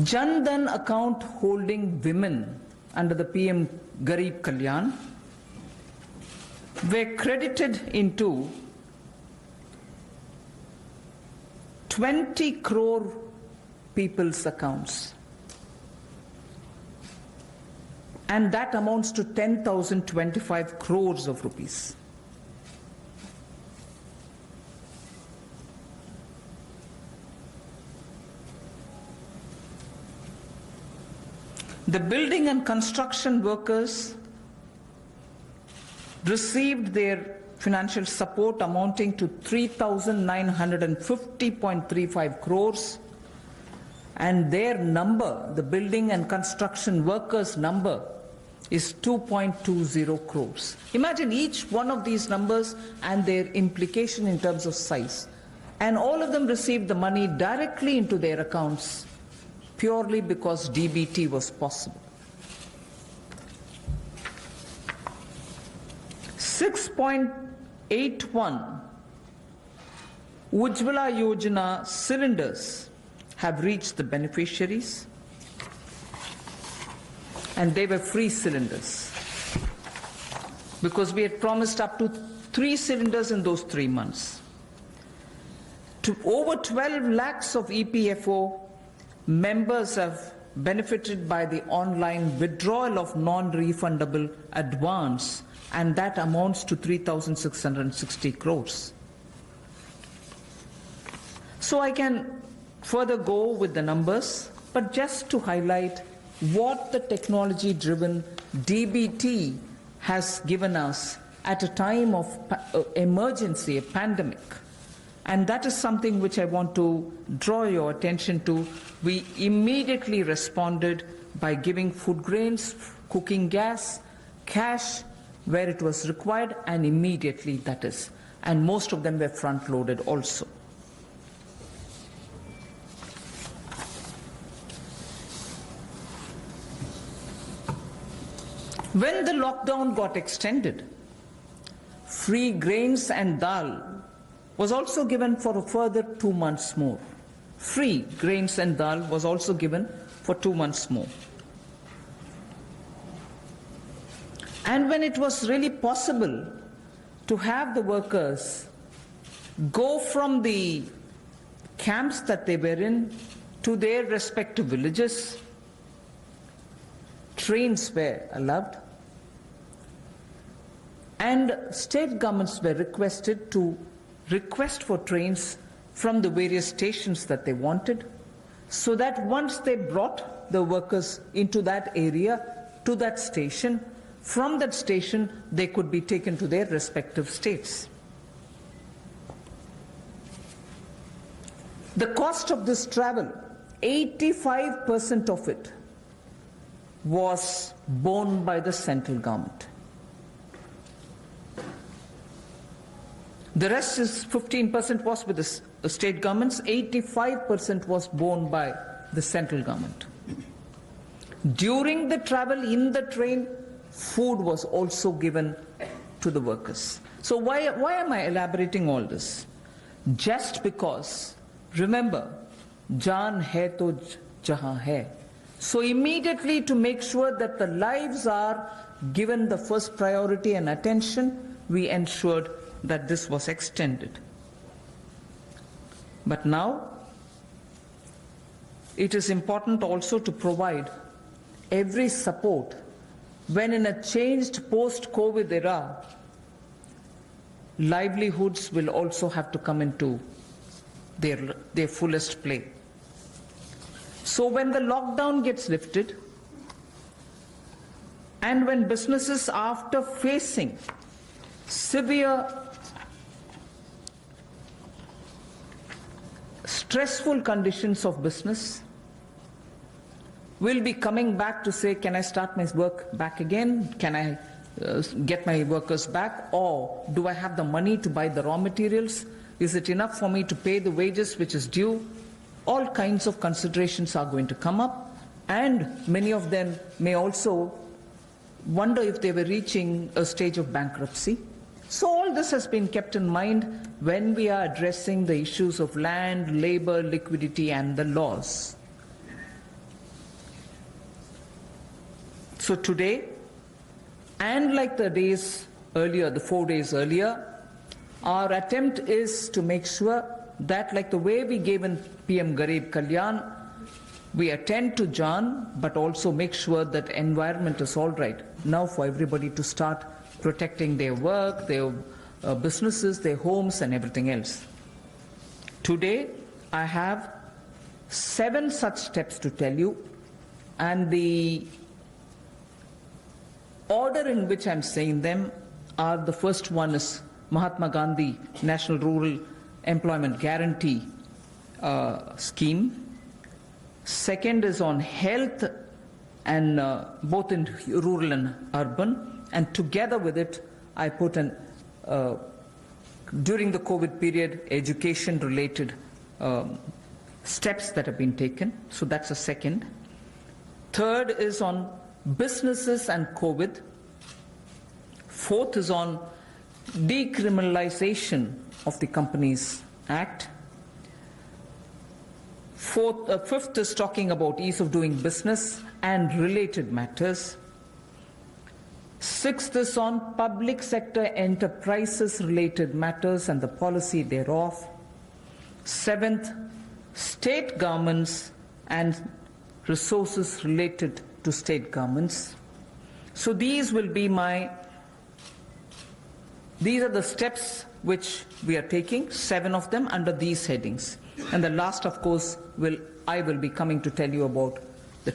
Jan Dhan account holding women under the PM Garib Kalyan were credited into 20 crore people's accounts. And that amounts to 10,025 crores of rupees. The building and construction workers received their financial support amounting to 3,950.35 crores, and their number, the building and construction workers' number, is 2.20 crores. Imagine each one of these numbers and their implication in terms of size. And all of them received the money directly into their accounts purely because DBT was possible. 6.81 Ujjwala Yojana cylinders have reached the beneficiaries, and they were free cylinders because we had promised up to 3 cylinders in those 3 months. To over 12 lakhs of EPFO members have benefited by the online withdrawal of non-refundable advance, and that amounts to 3,660 crores. So I can further go with the numbers, but just to highlight what the technology-driven DBT has given us at a time of emergency, a pandemic. And that is something which I want to draw your attention to. We immediately responded by giving food grains, cooking gas, cash where it was required, and immediately, that is. And most of them were front-loaded also. When the lockdown got extended, free grains and dal was also given for a further 2 months more. Free grains and dal was also given for 2 months more. And when it was really possible to have the workers go from the camps that they were in to their respective villages, trains were allowed, and state governments were requested to request for trains from the various stations that they wanted, so that once they brought the workers into that area, to that station, from that station they could be taken to their respective states. The cost of this travel, 85% of it was borne by the central government. The rest is 15% was with the state governments, 85% was borne by the central government. During the travel in the train, food was also given to the workers. So why am I elaborating all this? Just because, remember, jaan hai to jahan hai. So immediately, to make sure that the lives are given the first priority and attention, we ensured that this was extended. But now, it is important also to provide every support when in a changed post-COVID era, livelihoods will also have to come into their fullest play. So when the lockdown gets lifted, and when businesses, after facing severe, stressful conditions of business, will be coming back to say, can I start my work back again? Can I get my workers back? Or do I have the money to buy the raw materials? Is it enough for me to pay the wages which is due? All kinds of considerations are going to come up, and many of them may also wonder if they were reaching a stage of bankruptcy. So all this has been kept in mind when we are addressing the issues of land, labor, liquidity, and the laws. So today, and like the days earlier, the 4 days earlier, our attempt is to make sure that, like the way we gave in PM Garib Kalyan, we attend to Jan, but also make sure that environment is all right now for everybody to start protecting their work, their businesses, their homes, and everything else. Today, I have 7 such steps to tell you, and the order in which I'm saying them are: the first one is Mahatma Gandhi National Rural Employment Guarantee Scheme. Second is on health, and both in rural and urban. And together with it, I put an during the COVID period, education-related steps that have been taken. So that's a second. Third is on businesses and COVID. Fourth is on decriminalization of the Companies Act. Fifth is talking about ease of doing business and related matters. Sixth is on public sector enterprises related matters and the policy thereof. Seventh, state governments and resources related to state governments. So these are the steps which we are taking, 7 of them under these headings. And the last, of course, I will be coming to tell you about the